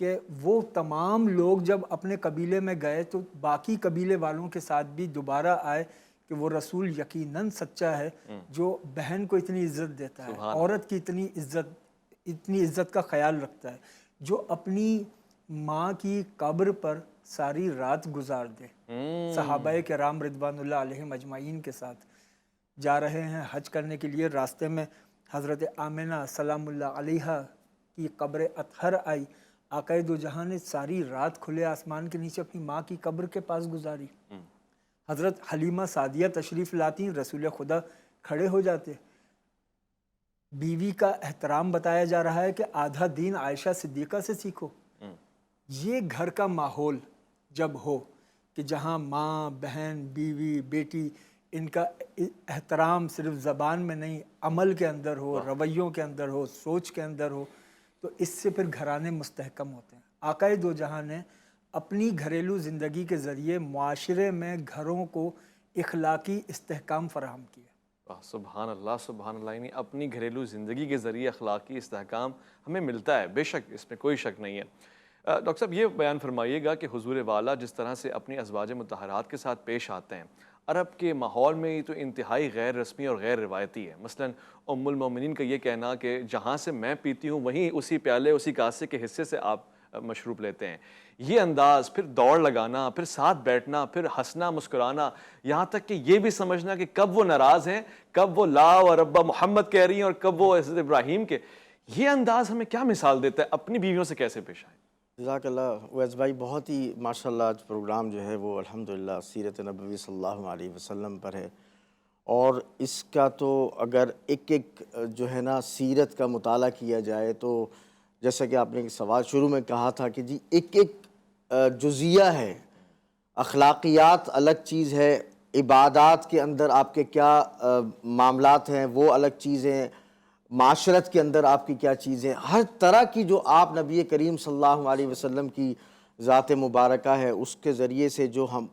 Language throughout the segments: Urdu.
کہ وہ تمام لوگ جب اپنے قبیلے میں گئے تو باقی قبیلے والوں کے ساتھ بھی دوبارہ آئے کہ وہ رسول یقیناً سچا ہے جو بہن کو اتنی عزت دیتا ہے، عورت کی اتنی عزت کا خیال رکھتا ہے، جو اپنی ماں کی قبر پر ساری رات گزار دے۔ صحابہ کرام رضوان اللہ علیہم اجمعین کے ساتھ جا رہے ہیں حج کرنے کے لیے، راستے میں حضرت آمنہ سلام اللہ علیہا کی قبر اطہر آئی، آقا دو جہاں نے ساری رات کھلے آسمان کے نیچے اپنی ماں کی قبر کے پاس گزاری۔ حضرت حلیمہ سعدیہ تشریف لاتی، رسول خدا کھڑے ہو جاتے۔ بیوی کا احترام بتایا جا رہا ہے کہ آدھا دین عائشہ صدیقہ سے سیکھو۔ یہ گھر کا ماحول جب ہو کہ جہاں ماں، بہن، بیوی، بیٹی، ان کا احترام صرف زبان میں نہیں عمل کے اندر ہو، رویوں کے اندر ہو، سوچ کے اندر ہو، تو اس سے پھر گھرانے مستحکم ہوتے ہیں۔ آقا دو جہاں نے اپنی گھریلو زندگی کے ذریعے معاشرے میں گھروں کو اخلاقی استحکام فراہم کیا۔ سبحان اللہ سبحان اللہ، یعنی اپنی گھریلو زندگی کے ذریعے اخلاقی استحکام ہمیں ملتا ہے، بے شک اس میں کوئی شک نہیں ہے۔ ڈاکٹر صاحب یہ بیان فرمائیے گا کہ حضور والا جس طرح سے اپنی ازواج مطہرات کے ساتھ پیش آتے ہیں، عرب کے ماحول میں یہ تو انتہائی غیر رسمی اور غیر روایتی ہے۔ مثلا ام المومنین کا یہ کہنا کہ جہاں سے میں پیتی ہوں وہیں اسی پیالے اسی کاسے کے حصے سے آپ مشروب لیتے ہیں، یہ انداز، پھر دوڑ لگانا، پھر ساتھ بیٹھنا، پھر ہنسنا مسکرانا، یہاں تک کہ یہ بھی سمجھنا کہ کب وہ ناراض ہیں، کب وہ لا و رب محمد کہہ رہی ہیں اور کب وہ حضرت ابراہیم کے، یہ انداز ہمیں کیا مثال دیتا ہے اپنی بیویوں سے کیسے پیش آئیں؟ جزاک اللہ ویس بھائی، بہت ہی ماشاءاللہ آج پروگرام جو ہے وہ الحمدللہ سیرت نبوی صلی اللہ علیہ وسلم پر ہے، اور اس کا تو اگر ایک ایک جو ہے نا سیرت کا مطالعہ کیا جائے تو جیسا کہ آپ نے سوال شروع میں کہا تھا کہ جی ایک ایک جزیہ ہے، اخلاقیات الگ چیز ہے، عبادات کے اندر آپ کے کیا معاملات ہیں وہ الگ چیزیں، معاشرت کے اندر آپ کی کیا چیزیں، ہر طرح کی جو آپ نبی کریم صلی اللہ علیہ وسلم کی ذات مبارکہ ہے اس کے ذریعے سے جو ہم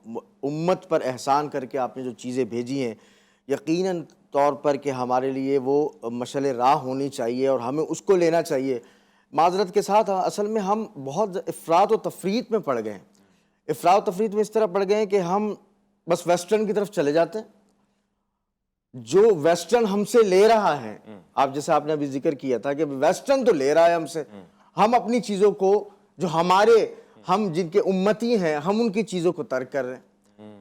امت پر احسان کر کے آپ نے جو چیزیں بھیجی ہیں، یقیناً طور پر کہ ہمارے لیے وہ مشعل راہ ہونی چاہیے اور ہمیں اس کو لینا چاہیے۔ معذرت کے ساتھ اصل میں ہم بہت افراط و تفریط میں پڑ گئے ہیں، افراط و تفریط میں اس طرح پڑ گئے ہیں کہ ہم بس ویسٹرن کی طرف چلے جاتے ہیں، جو ویسٹرن ہم سے لے رہا ہے، آپ جیسے آپ نے ابھی ذکر کیا تھا کہ ویسٹرن تو لے رہا ہے ہم سے، ہم اپنی چیزوں کو جو ہم جن کے امتی ہیں ہم ان کی چیزوں کو ترک کر رہے ہیں۔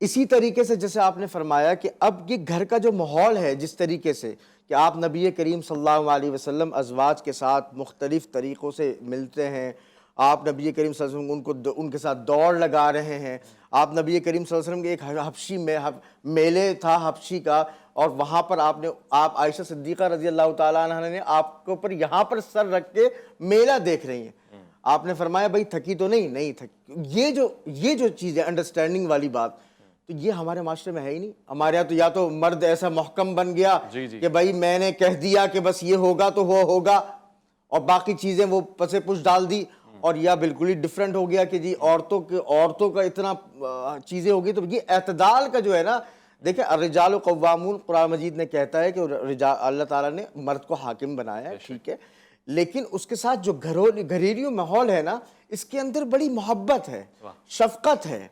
اسی طریقے سے جیسے آپ نے فرمایا کہ اب یہ گھر کا جو ماحول ہے جس طریقے سے کہ آپ نبی کریم صلی اللہ علیہ وسلم ازواج کے ساتھ مختلف طریقوں سے ملتے ہیں، آپ نبی کریم صلی اللہ علیہ وسلم ان کے ساتھ دوڑ لگا رہے ہیں، آپ نبی کریم صلی اللہ علیہ وسلم کے ایک حبشی میں میلے تھا حبشی کا، اور وہاں پر آپ عائشہ صدیقہ رضی اللہ تعالیٰ عنہ نے آپ کے اوپر یہاں پر سر رکھ کے میلہ دیکھ رہی ہیں، آپ نے فرمایا بھائی تھکی تو نہیں تھکی۔ یہ جو چیز ہے انڈرسٹینڈنگ والی بات، تو یہ ہمارے معاشرے میں ہے ہی نہیں۔ ہمارے یہاں تو یا تو مرد ایسا محکم بن گیا کہ بھائی میں نے کہہ دیا کہ بس یہ ہوگا تو وہ ہوگا، اور باقی چیزیں وہ پسے پش ڈال دی، اور یا بالکل ہی ڈیفرنٹ ہو گیا کہ جی عورتوں کا اتنا چیزیں ہوگی۔ تو یہ اعتدال کا جو ہے نا، دیکھیں الرجال قوامون قرآن مجید نے کہتا ہے کہ اللہ تعالیٰ نے مرد کو حاکم بنایا ہے، ٹھیک ہے، لیکن اس کے ساتھ جو گھریلو ماحول ہے نا، اس کے اندر بڑی محبت ہے، شفقت ہے،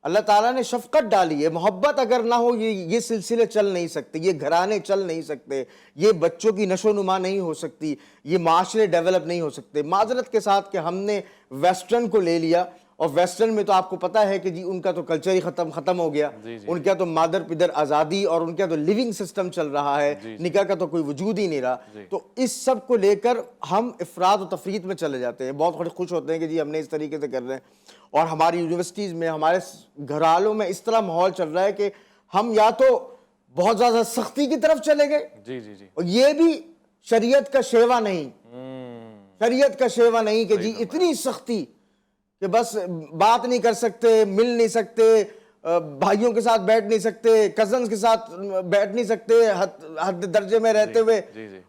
اللہ تعالیٰ نے شفقت ڈالی ہے۔ محبت اگر نہ ہو یہ سلسلے چل نہیں سکتے، یہ گھرانے چل نہیں سکتے، یہ بچوں کی نشو و نما نہیں ہو سکتی، یہ معاشرے ڈیولپ نہیں ہو سکتے۔ معذرت کے ساتھ کہ ہم نے ویسٹرن کو لے لیا، اور ویسٹرن میں تو آپ کو پتہ ہے کہ جی ان کا تو کلچر ہی ختم ہو گیا، ان کا تو مادر پدر آزادی اور ان کا تو لیونگ سسٹم چل رہا ہے، نکاح کا تو کوئی وجود ہی نہیں رہا۔ تو اس سب کو لے کر ہم افراط و تفریط میں چلے جاتے ہیں، بہت خوش ہوتے ہیں کہ جی ہم نے اس طریقے سے کر رہے ہیں، اور ہماری یونیورسٹیز میں ہمارے گھرالوں میں اس طرح ماحول چل رہا ہے کہ ہم یا تو بہت زیادہ سختی کی طرف چلے گئے، اور یہ بھی شریعت کا شیوا نہیں، شریعت کا شیوا نہیں کہ جی اتنی سختی کہ بس بات نہیں کر سکتے، مل نہیں سکتے، بھائیوں کے ساتھ بیٹھ نہیں سکتے، کزنز کے ساتھ بیٹھ نہیں سکتے حد درجے میں رہتے ہوئے،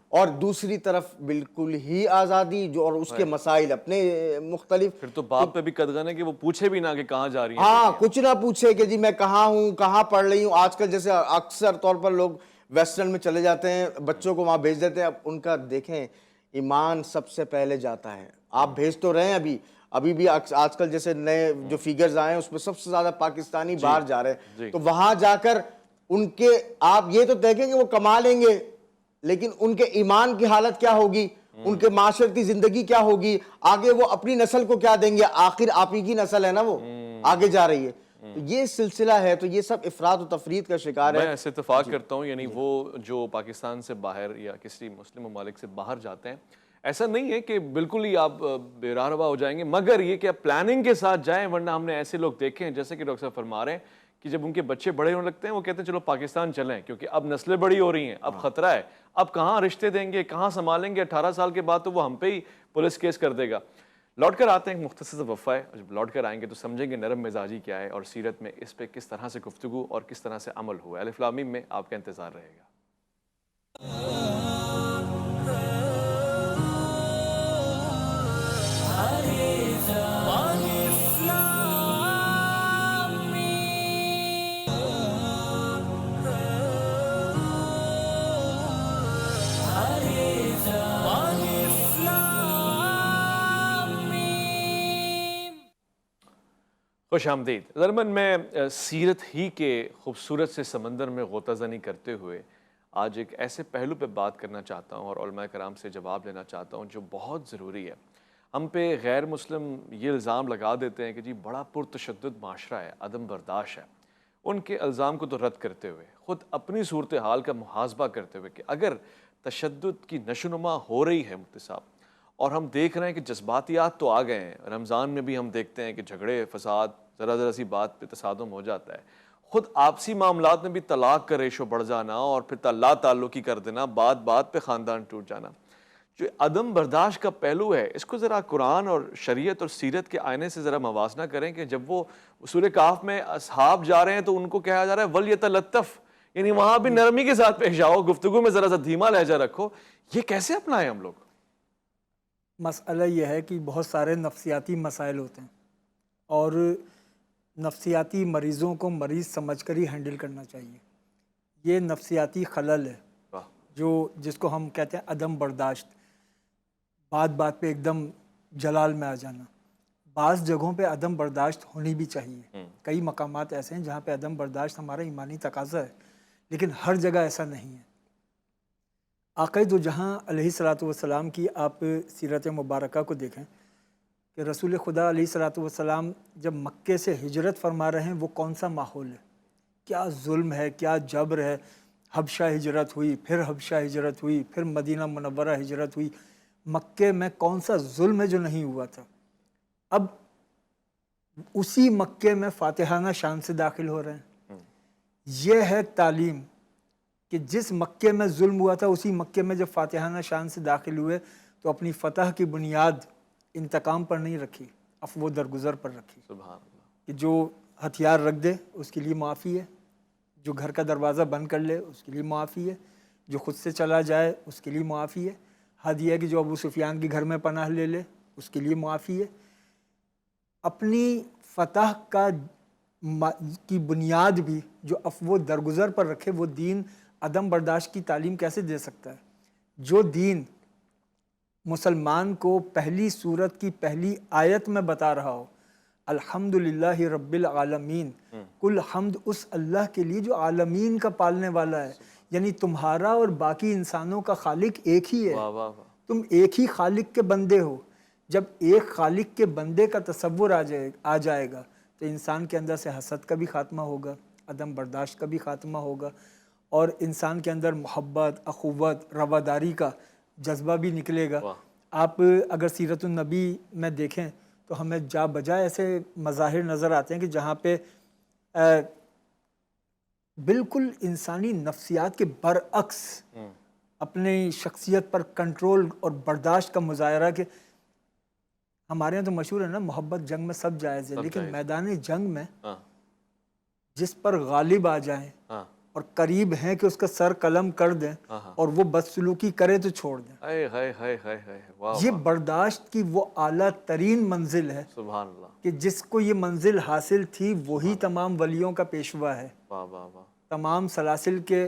اور دوسری طرف بالکل ہی آزادی جو، اور اس کے مسائل اپنے مختلف۔ پھر تو باپ پہ بھی قدغن ہے کہ وہ پوچھے بھی نہ کہ کہاں جا رہی ہیں، ہاں کچھ نہ پوچھے کہ جی میں کہاں ہوں، کہاں پڑھ رہی ہوں۔ آج کل جیسے اکثر طور پر لوگ ویسٹرن میں چلے جاتے ہیں، بچوں کو وہاں بھیج دیتے ہیں، اب ان کا دیکھیں ایمان سب سے پہلے جاتا ہے. آپ بھیج تو رہے ہیں ابھی بھی آج کل جیسے نئے جو فیگرز آئے ہیں اس میں سب سے زیادہ پاکستانی باہر جا رہے ہیں, تو وہاں جا کر ان کے آپ یہ تو دیکھیں گے وہ کما لیں گے, لیکن ان کے ایمان کی حالت کیا ہوگی, ان کے معاشرتی زندگی کیا ہوگی, آگے وہ اپنی نسل کو کیا دیں گے. آخر آپ ہی کی نسل ہے نا, وہ آگے جا رہی ہے. تو یہ سلسلہ ہے, تو یہ سب افراد و تفرید کا شکار ہے. میں ایسے اتفاق کرتا ہوں, یعنی وہ جو پاکستان سے باہر یا کسی مسلم ممالک سے باہر جاتے ہیں, ایسا نہیں ہے کہ بالکل ہی آپ بے راہ روا ہو جائیں گے, مگر یہ کہ آپ پلاننگ کے ساتھ جائیں, ورنہ ہم نے ایسے لوگ دیکھے ہیں جیسے کہ ڈاکٹر صاحب فرما رہے ہیں کہ جب ان کے بچے بڑے ہونے لگتے ہیں وہ کہتے ہیں چلو پاکستان چلیں, کیونکہ اب نسلیں بڑی ہو رہی ہیں, اب خطرہ ہے, اب کہاں رشتے دیں گے, کہاں سنبھالیں گے, 18 سال کے بعد تو وہ ہم پہ ہی پولیس کیس کر دے گا. لوٹ کر آتے ہیں ایک مختصر سا وقفہ ہے, اور جب لوٹ کر آئیں گے تو سمجھیں گے نرم مزاجی کیا ہے اور سیرت میں اس پہ کس طرح سے گفتگو اور کس طرح سے عمل ہوا ہے. الف لام میم میں آپ کا انتظار رہے گا. خوش آمدید. ضرمن میں سیرت ہی کے خوبصورت سے سمندر میں غوطہ زنی کرتے ہوئے آج ایک ایسے پہلو پہ بات کرنا چاہتا ہوں اور علماء کرام سے جواب لینا چاہتا ہوں جو بہت ضروری ہے. ہم پہ غیر مسلم یہ الزام لگا دیتے ہیں کہ جی بڑا پرتشدد معاشرہ ہے, عدم برداشت ہے. ان کے الزام کو تو رد کرتے ہوئے خود اپنی صورتحال کا محاسبہ کرتے ہوئے کہ اگر تشدد کی نشوونما ہو رہی ہے مفتی صاحب, اور ہم دیکھ رہے ہیں کہ جذباتیات تو آ گئے ہیں, رمضان میں بھی ہم دیکھتے ہیں کہ جھگڑے فساد, ذرا سی بات پہ تصادم ہو جاتا ہے, خود آپسی معاملات میں بھی طلاق کا ریشو بڑھ جانا اور پھر لا تعلقی کر دینا, بات پہ خاندان ٹوٹ جانا. جو عدم برداشت کا پہلو ہے اس کو ذرا قرآن اور شریعت اور سیرت کے آئینے سے ذرا موازنہ کریں کہ جب وہ سورہ کہف میں اصحاب جا رہے ہیں تو ان کو کہا جا رہا ہے وَلْيَتَلَطَّفْ, یعنی وہاں بھی نرمی کے ساتھ پیش آؤ, گفتگو میں ذرا سا دھیما لہجہ رکھو. یہ کیسے اپنائیں ہم لوگ؟ مسئلہ یہ ہے کہ بہت سارے نفسیاتی مسائل ہوتے ہیں اور نفسیاتی مریضوں کو مریض سمجھ کر ہی ہینڈل کرنا چاہیے. یہ نفسیاتی خلل ہے جس کو ہم کہتے ہیں عدم برداشت, بات پہ ایک دم جلال میں آ جانا. بعض جگہوں پہ عدم برداشت ہونی بھی چاہیے, کئی مقامات ایسے ہیں جہاں پہ عدم برداشت ہمارا ایمانی تقاضا ہے, لیکن ہر جگہ ایسا نہیں ہے. آقا دو جہاں علیہ الصلوۃ والسلام کی آپ سیرت مبارکہ کو دیکھیں کہ رسول خدا علیہ الصلوۃ والسلام جب مکے سے ہجرت فرما رہے ہیں وہ کون سا ماحول ہے, کیا ظلم ہے, کیا جبر ہے. حبشہ ہجرت ہوئی, پھر حبشہ ہجرت ہوئی, پھر مدینہ منورہ ہجرت ہوئی. مکے میں کون سا ظلم ہے جو نہیں ہوا تھا. اب اسی مکے میں فاتحانہ شان سے داخل ہو رہے ہیں. یہ ہے تعلیم کہ جس مکے میں ظلم ہوا تھا اسی مکے میں جب فاتحانہ شان سے داخل ہوئے تو اپنی فتح کی بنیاد انتقام پر نہیں رکھی, عفو و درگزر پر رکھی. سبحان اللہ. کہ جو ہتھیار رکھ دے اس کے لیے معافی ہے, جو گھر کا دروازہ بند کر لے اس کے لیے معافی ہے, جو خود سے چلا جائے اس کے لیے معافی ہے. حد یہ ہے کہ جو ابو سفیان کے گھر میں پناہ لے لے اس کے لیے معافی ہے. اپنی فتح کی بنیاد بھی جو عفو و درگزر پر رکھے وہ دین عدم برداشت کی تعلیم کیسے دے سکتا ہے؟ جو دین مسلمان کو پہلی سورت کی پہلی آیت میں بتا رہا ہو الحمدللہ رب العالمین, کل حمد اس اللہ کے لیے جو عالمین کا پالنے والا ہے, یعنی تمہارا اور باقی انسانوں کا خالق ایک ہی ہے. تم ایک ہی خالق کے بندے ہو. جب ایک خالق کے بندے کا تصور آ جائے گا تو انسان کے اندر سے حسد کا بھی خاتمہ ہوگا, عدم برداشت کا بھی خاتمہ ہوگا, اور انسان کے اندر محبت, اخوت, رواداری کا جذبہ بھی نکلے گا. آپ اگر سیرت النبی میں دیکھیں تو ہمیں جا بجا ایسے مظاہر نظر آتے ہیں کہ جہاں پہ بالکل انسانی نفسیات کے برعکس اپنی شخصیت پر کنٹرول اور برداشت کا مظاہرہ. کہ ہمارے یہاں تو مشہور ہے نا, محبت جنگ میں سب جائز ہے, لیکن میدان جنگ میں جس پر غالب آ جائیں اور قریب ہیں کہ اس کا سر قلم کر دیں اور وہ بدسلوکی کرے تو چھوڑ دیں, یہ برداشت کی وہ اعلیٰ ترین منزل ہے. سبحان اللہ. کہ جس کو یہ منزل حاصل تھی وہی تمام ولیوں کا پیشوا ہے. تمام سلاسل کے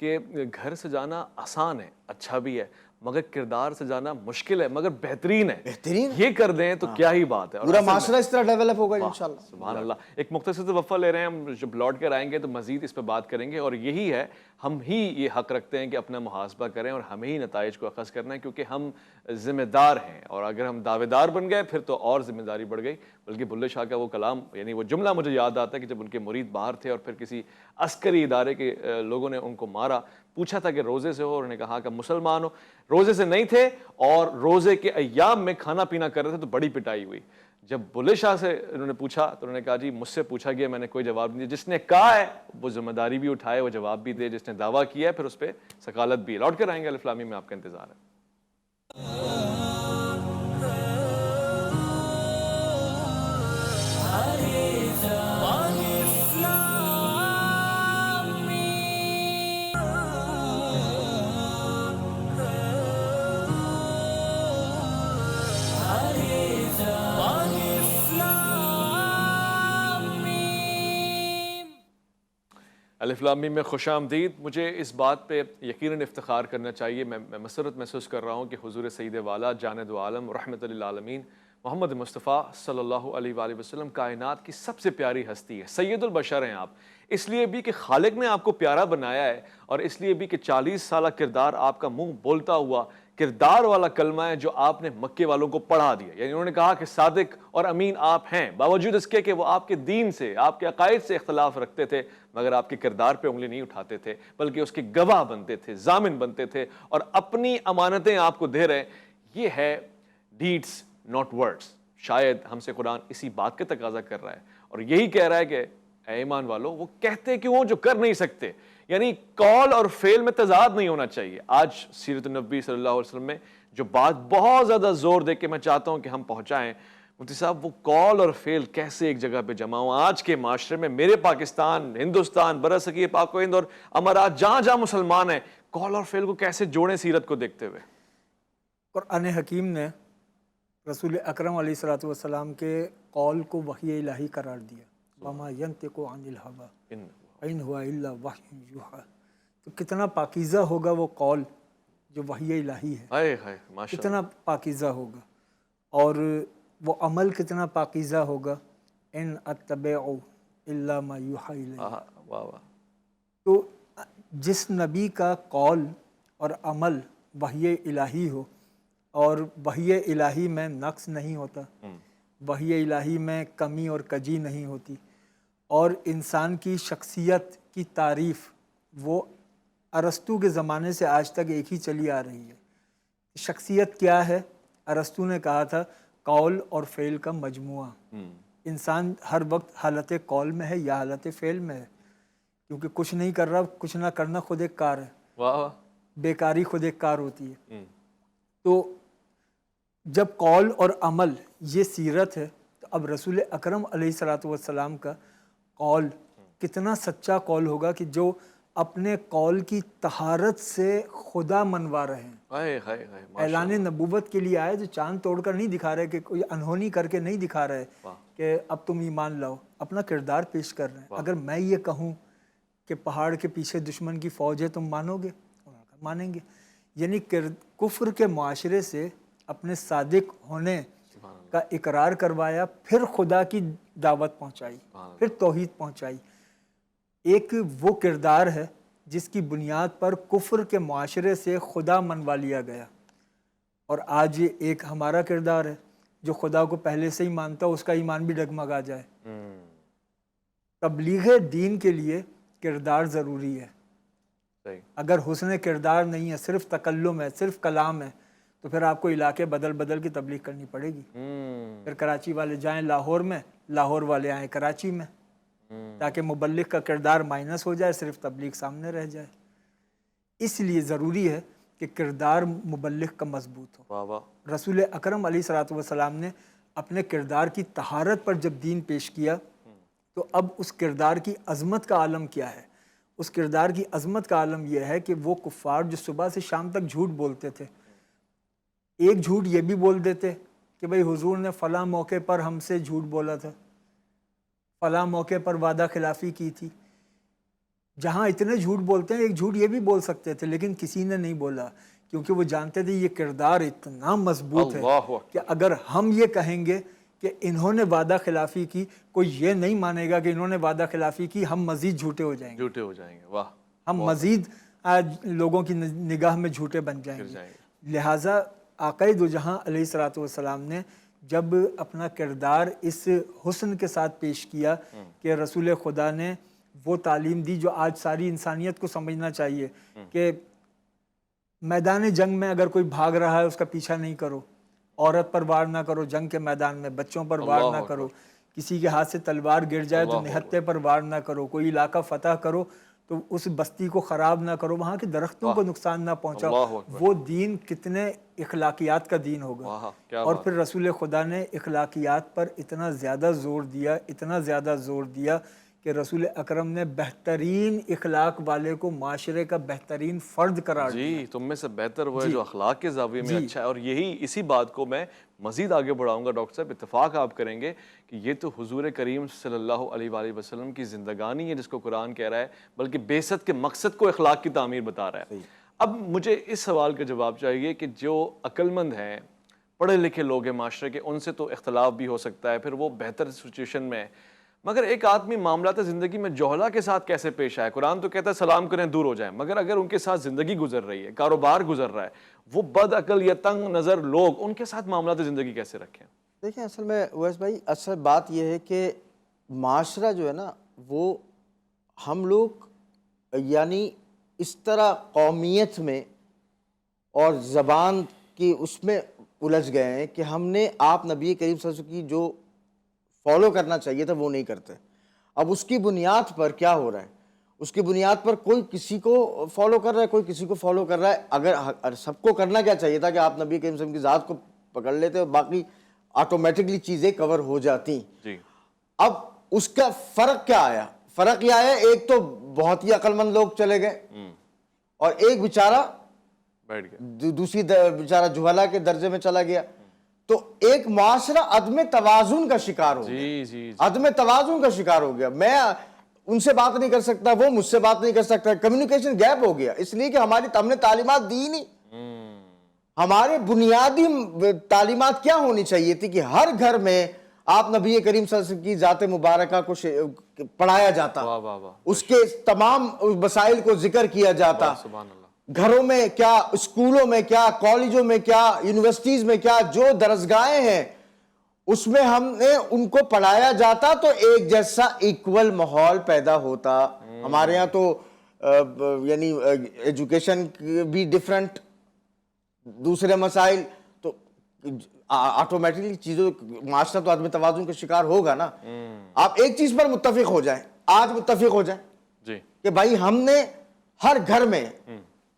کہ گھر سے جانا آسان ہے، اچھا بھی ہے، مگر کردار سے جانا مشکل ہے مگر بہترین ہے. بہترین یہ کر دیں تو کیا ہی بات ہے. اور پورا اصل میں معاشرہ اس طرح ڈیولپ ہوگا انشاءاللہ. سبحان اللہ. ایک مختصر سے وقفہ لے رہے ہیں ہم، جب لوٹ کر آئیں گے تو مزید اس پہ بات کریں گے. اور یہی ہے، ہم ہی یہ حق رکھتے ہیں کہ اپنا محاسبہ کریں اور ہمیں ہی نتائج کو اخذ کرنا ہے، کیونکہ ہم ذمہ دار ہیں. اور اگر ہم دعوے دار بن گئے پھر تو اور ذمہ داری بڑھ گئی. بلکہ بلے شاہ کا وہ کلام، یعنی وہ جملہ مجھے یاد آتا ہے کہ جب ان کے مرید باہر تھے اور پھر کسی عسکری ادارے کے لوگوں نے ان کو مارا، پوچھا تھا کہ روزے سے ہو، اور انہوں نے کہا کہ مسلمان ہو. روزے سے نہیں تھے اور روزے کے ایام میں کھانا پینا کر رہے تھے تو بڑی پٹائی ہوئی. جب بلے شاہ سے انہوں نے پوچھا تو انہوں نے کہا جی مجھ سے پوچھا گیا، میں نے کوئی جواب نہیں دیا. جس نے کہا ہے وہ ذمہ داری بھی اٹھائے، وہ جواب بھی دے. جس نے دعویٰ کیا ہے پھر اس پہ ثقالت بھی ہے. لوٹ کر آئیں گے، الف لام میم میں آپ کا انتظار ہے. الف لام میم میں خوش آمدید. مجھے اس بات پہ یقیناً افتخار کرنا چاہیے، میں مسرت محسوس کر رہا ہوں کہ حضور سید والا جان دو عالم رحمت للعالمین محمد مصطفیٰ صلی اللہ علیہ وآلہ وسلم کائنات کی سب سے پیاری ہستی ہے، سید البشر ہیں آپ. اس لیے بھی کہ خالق نے آپ کو پیارا بنایا ہے، اور اس لیے بھی کہ 40 سالہ کردار آپ کا منہ بولتا ہوا کردار والا کلمہ ہے جو آپ نے مکے والوں کو پڑھا دیا. یعنی انہوں نے کہا کہ صادق اور امین آپ ہیں، باوجود اس کے کہ وہ آپ کے دین سے، آپ کے عقائد سے اختلاف رکھتے تھے، مگر آپ کے کردار پہ انگلی نہیں اٹھاتے تھے بلکہ اس کے گواہ بنتے تھے، ضامن بنتے تھے، اور اپنی امانتیں آپ کو دے رہے ہیں. یہ ہے ڈیڈز ناٹ ورڈز. شاید ہم سے قرآن اسی بات کا تقاضا کر رہا ہے اور یہی کہہ رہا ہے کہ اے ایمان والو وہ کہتے کیوں جو کر نہیں سکتے. یعنی قول اور فعل میں تضاد نہیں ہونا چاہیے. آج سیرت النبی صلی اللہ علیہ وسلم میں جو بات بہت زیادہ زور دے کے میں چاہتا ہوں کہ ہم پہنچائیں، مفتی صاحب، وہ قول اور فعل کیسے ایک جگہ پہ جمع ہوں آج کے معاشرے میں. میرے پاکستان، ہندوستان، برصغیر پاک و ہند اور امارات، جہاں جہاں مسلمان ہیں، قول اور فعل کو کیسے جوڑیں سیرت کو دیکھتے ہوئے. قرآن حکیم نے رسول اکرم علیہ الصلوۃ والسلام کے قول کو وحی الہی قرار دیا. وما ینطق عن الہوی ان ہوا الا وحی یوحی. تو کتنا پاکیزہ ہوگا وہ قول جو وحی الہی ہے، ہائے ہائے ماشاء کتنا پاکیزہ ہوگا. اور وہ عمل کتنا پاکیزہ ہوگا. ان اتبع الا ما یوحی الی. واہ واہ. تو جس نبی کا قول اور عمل وحی الہی ہو، اور وحی الہی میں نقص نہیں ہوتا، وحی الہی میں کمی اور کجی نہیں ہوتی، اور انسان کی شخصیت کی تعریف وہ ارسطو کے زمانے سے آج تک ایک ہی چلی آ رہی ہے. شخصیت کیا ہے؟ ارسطو نے کہا تھا قول اور فعل کا مجموعہ. انسان ہر وقت حالت قول میں ہے یا حالت فعل میں ہے، کیونکہ کچھ نہیں کر رہا، کچھ نہ کرنا خود ایک کار ہے. واہ. بیکاری خود ایک کار ہوتی ہے. تو جب قول اور عمل یہ سیرت ہے، تو اب رسول اکرم علیہ الصلوۃ والسلام کا قول کتنا سچا قول ہوگا کہ جو اپنے قول کی طہارت سے خدا منوا رہے ہیں. اعلان نبوت کے لیے آئے تو چاند توڑ کر نہیں دکھا رہے، کہ کوئی انہونی کر کے نہیں دکھا رہے کہ اب تم ایمان لاؤ. اپنا کردار پیش کر رہے ہیں. اگر میں یہ کہوں کہ پہاڑ کے پیچھے دشمن کی فوج ہے، تم مانو گے؟ مانیں گے. یعنی کفر کے معاشرے سے اپنے صادق ہونے کا اقرار کروایا، پھر خدا کی دعوت پہنچائی، پھر توحید پہنچائی. ایک وہ کردار ہے جس کی بنیاد پر کفر کے معاشرے سے خدا منوا لیا گیا، اور آج یہ ایک ہمارا کردار ہے جو خدا کو پہلے سے ہی مانتا ہو، اس کا ایمان بھی ڈگمگا جائے. تبلیغ دین کے لیے کردار ضروری ہے. اگر حسن کردار نہیں ہے، صرف تکلم ہے، صرف کلام ہے، تو پھر آپ کو علاقے بدل بدل کی تبلیغ کرنی پڑے گی. پھر کراچی والے جائیں لاہور میں، لاہور والے آئیں کراچی میں، تاکہ مبلغ کا کردار مائنس ہو جائے، صرف تبلیغ سامنے رہ جائے. اس لیے ضروری ہے کہ کردار مبلغ کا مضبوط ہو. رسول اکرم علیہ الصلوۃ والسلام نے اپنے کردار کی طہارت پر جب دین پیش کیا، تو اب اس کردار کی عظمت کا عالم کیا ہے؟ اس کردار کی عظمت کا عالم یہ ہے کہ وہ کفار جو صبح سے شام تک جھوٹ بولتے تھے، ایک جھوٹ یہ بھی بول دیتے کہ بھئی حضور نے فلاں موقع پر ہم سے جھوٹ بولا تھا، فلاں موقع پر وعدہ خلافی کی تھی. جہاں اتنے جھوٹ بولتے ہیں، ایک جھوٹ یہ بھی بول سکتے تھے لیکن کسی نے نہیں بولا، کیونکہ وہ جانتے تھے یہ کردار اتنا مضبوط ہے اللہ اکبر، کہ اگر ہم یہ کہیں گے کہ انہوں نے وعدہ خلافی کی، کوئی یہ نہیں مانے گا کہ انہوں نے وعدہ خلافی کی، ہم مزید جھوٹے ہو جائیں گے، جھوٹے ہو جائیں گے، واہ، ہم مزید لوگوں کی نگاہ میں جھوٹے بن جائیں گر گے۔ جائیں گے۔ لہٰذا آقا دو جہاں علیہ الصلوۃ والسلام نے جب اپنا کردار اس حسن کے ساتھ پیش کیا کہ رسول خدا نے وہ تعلیم دی جو آج ساری انسانیت کو سمجھنا چاہیے کہ میدان جنگ میں اگر کوئی بھاگ رہا ہے اس کا پیچھا نہیں کرو، عورت پر وار نہ کرو جنگ کے میدان میں، بچوں پر وار نہ کرو، کسی کے ہاتھ سے تلوار گر جائے تو نہتے پر وار نہ کرو، کوئی علاقہ فتح کرو تو اس بستی کو خراب نہ کرو، وہاں کے درختوں کو نقصان نہ پہنچاؤ۔ وہ دین کتنے اخلاقیات کا دین ہوگا، اور پھر رسول خدا نے اخلاقیات پر اتنا زیادہ زور دیا، اتنا زیادہ زور دیا کہ رسول اکرم نے بہترین اخلاق والے کو معاشرے کا بہترین فرد قرار دیا۔ جی، تم میں سے بہتر وہ ہے جو اخلاق کے زاویے میں اچھا ہے، اور یہی اسی بات کو میں مزید آگے بڑھاؤں گا ڈاکٹر صاحب، اتفاق آپ کریں گے کہ یہ تو حضور کریم صلی اللہ علیہ وآلہ وسلم کی زندگانی ہے جس کو قرآن کہہ رہا ہے، بلکہ بعثت کے مقصد کو اخلاق کی تعمیر بتا رہا ہے۔ اب مجھے اس سوال کا جواب چاہیے کہ جو عقل مند ہیں، پڑھے لکھے لوگ ہیں معاشرے کے، ان سے تو اختلاف بھی ہو سکتا ہے، پھر وہ بہتر سچویشن میں ہے، مگر ایک آدمی معاملات زندگی میں جوہلا کے ساتھ کیسے پیش آئے؟ قرآن تو کہتا ہے سلام کریں دور ہو جائیں، مگر اگر ان کے ساتھ زندگی گزر رہی ہے، کاروبار گزر رہا ہے، وہ بد عقل یا تنگ نظر لوگ، ان کے ساتھ معاملات زندگی کیسے رکھیں؟ دیکھیں اصل میں اویس بھائی، اصل بات یہ ہے کہ معاشرہ جو ہے نا، وہ ہم لوگ یعنی اس طرح قومیت میں اور زبان کی اس میں الجھ گئے ہیں کہ ہم نے آپ نبی کریم صلی اللہ علیہ وسلم کی جو فالو کرنا چاہیے تھا وہ نہیں کرتے۔ اب اس کی بنیاد پر کیا ہو رہا ہے؟ اس کی بنیاد پر کوئی کسی کو فالو کر رہا ہے، کوئی کسی کو فالو کر رہا ہے۔ اگر سب کو کرنا کیا چاہیے تھا کہ آپ نبی کریم صلی اللہ علیہ وسلم کی ذات کو پکڑ لیتے اور باقی آٹومیٹکلی چیزیں کور ہو جاتی۔ جی، اب اس کا فرق کیا آیا؟ فرق یہ آیا، ایک تو بہت ہی عقل مند لوگ چلے گئے اور ایک بیچارہ بیٹھ گئے، دوسری بیچارہ جہلا کے درجے میں چلا گیا، تو ایک معاشرہ عدم توازن کا شکار ہو گیا۔ جی جی، عدم توازن کا شکار ہو گیا، میں ان سے بات نہیں کر سکتا، وہ مجھ سے بات نہیں کر سکتا، کمیونیکیشن گیپ ہو گیا، اس لیے کہ ہم نے تعلیمات دی نہیں۔ ہمارے بنیادی تعلیمات کیا ہونی چاہیے تھی کہ ہر گھر میں آپ نبی کریم صلی اللہ علیہ وسلم کی ذات مبارکہ کو پڑھایا جاتا، واہ واہ واہ، اس کے تمام مسائل کو ذکر کیا جاتا، سبحان اللہ، گھروں میں کیا، اسکولوں میں کیا، کالجوں میں کیا، یونیورسٹیز میں کیا، جو درسگاہیں ہیں اس میں ہم نے ان کو پڑھایا جاتا تو ایک جیسا ایکول ماحول پیدا ہوتا۔ ہمارے ہاں تو یعنی ایجوکیشن بھی ڈیفرنٹ، دوسرے مسائل تو آٹومیٹکلی چیزوں، معاشرہ تو عدم توازن کا شکار ہوگا نا۔ آپ ایک چیز پر متفق ہو جائیں، آج متفق ہو جائیں جی، کہ بھائی ہم نے ہر گھر میں،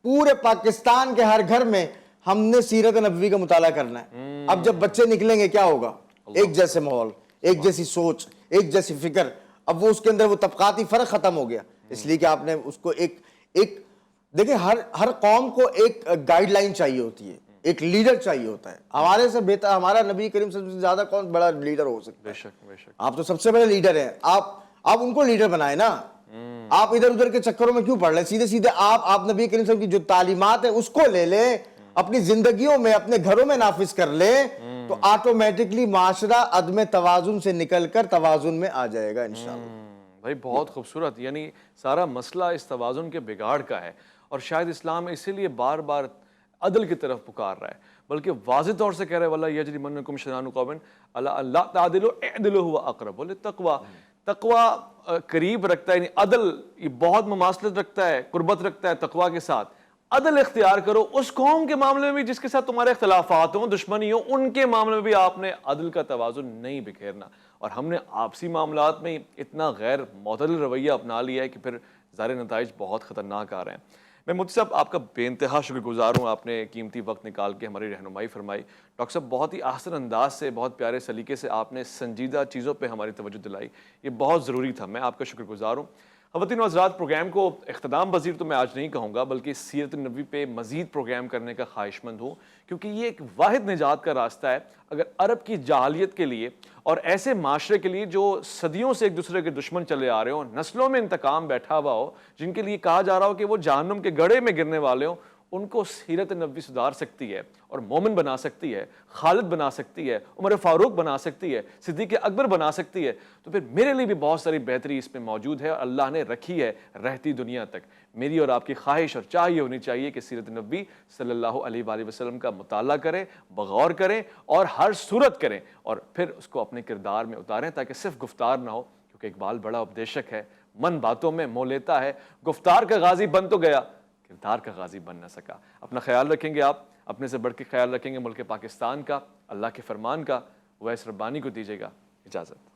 پورے پاکستان کے ہر گھر میں ہم نے سیرت نبوی کا مطالعہ کرنا ہے۔ اب جب بچے نکلیں گے کیا ہوگا؟ ایک جیسے ماحول، ایک جیسی سوچ، ایک جیسی فکر۔ اب وہ اس کے اندر وہ طبقاتی فرق ختم ہو گیا، اس لیے کہ آپ نے اس کو ایک دیکھیں، ہر قوم کو ایک گائیڈ لائن چاہیے ہوتی ہے، ایک لیڈر چاہیے ہوتا ہے۔ ہمارے سے بہتر ہمارا نبی کریم صلی اللہ علیہ وسلم سے زیادہ کون بڑا لیڈر ہو سکتا ہے؟ بے شک بے شک، آپ تو سب سے بڑے لیڈر ہیں، آپ ان کو لیڈر بنائیں نا۔ آپ ادھر ادھر کے چکروں میں کیوں پڑ رہے ہیں؟ سیدھے سیدھے آپ نبی کریم صلی اللہ علیہ وسلم کی جو تعلیمات ہیں اس کو لے لیں، اپنی زندگیوں میں، اپنے گھروں میں نافذ کر لیں، تو آٹومیٹکلی معاشرہ عدم توازن سے نکل کر توازن میں آ جائے گا انشاءاللہ۔ بھائی بہت خوبصورت، یعنی سارا مسئلہ اس توازن کے بگاڑ کا ہے، اور شاید اسلام اسی لیے بار بار عدل کی طرف پکار رہا ہے، بلکہ واضح طور سے کہہ رہے وَلَا يَجْرِمَنَّكُمْ شَنَآنُ قَوْمٍ عَلَىٰ أَلَّا تَعْدِلُوا اعْدِلُوا هُوَ أَقْرَبُ لِلتَّقْوَىٰ۔ تقویٰ قریب رکھتا ہے، یعنی عدل یہ بہت مماثلت رکھتا ہے، قربت رکھتا ہے تقویٰ کے ساتھ۔ عدل اختیار کرو اس قوم کے معاملے میں بھی جس کے ساتھ تمہارے اختلافات ہوں، دشمنی ہوں، ان کے معاملے میں بھی آپ نے عدل کا توازن نہیں بکھیرنا۔ اور ہم نے آپسی معاملات میں اتنا غیر معتدل رویہ اپنا لیا ہے کہ پھر ظاہر نتائج بہت خطرناک آ رہے ہیں۔ میں مفتی صاحب آپ کا بے انتہا شکر گزار ہوں، آپ نے قیمتی وقت نکال کے ہماری رہنمائی فرمائی۔ ڈاکٹر صاحب بہت ہی احسن انداز سے، بہت پیارے سلیقے سے آپ نے سنجیدہ چیزوں پہ ہماری توجہ دلائی، یہ بہت ضروری تھا، میں آپ کا شکر گزار ہوں۔ خواتین و حضرات، پروگرام کو اختتام پذیر تو میں آج نہیں کہوں گا، بلکہ سیرت نبوی پہ مزید پروگرام کرنے کا خواہش مند ہوں، کیونکہ یہ ایک واحد نجات کا راستہ ہے اگر عرب کی جاہلیت کے لیے اور ایسے معاشرے کے لیے جو صدیوں سے ایک دوسرے کے دشمن چلے آ رہے ہوں، نسلوں میں انتقام بیٹھا ہوا ہو، جن کے لیے کہا جا رہا ہو کہ وہ جہنم کے گڑھے میں گرنے والے ہوں، ان کو سیرت نبوی سدھار سکتی ہے اور مومن بنا سکتی ہے، خالد بنا سکتی ہے، عمر فاروق بنا سکتی ہے، صدیق اکبر بنا سکتی ہے، تو پھر میرے لیے بھی بہت ساری بہتری اس میں موجود ہے اور اللہ نے رکھی ہے رہتی دنیا تک۔ میری اور آپ کی خواہش اور چاہ یہ ہونی چاہیے کہ سیرت نبوی صلی اللہ علیہ وآلہ وسلم کا مطالعہ کریں، بغور کریں اور ہر صورت کریں اور پھر اس کو اپنے کردار میں اتاریں، تاکہ صرف گفتار نہ ہو، کیونکہ اقبال بڑا اپدیشک ہے، من باتوں میں مو لیتا ہے، گفتار کا غازی بن تو گیا، کردار کا غازی بن نہ سکا۔ اپنا خیال رکھیں گے، آپ اپنے سے بڑھ کے خیال رکھیں گے ملک پاکستان کا، اللہ کے فرمان کا۔ ویس ربانی کو دیجیے گا اجازت۔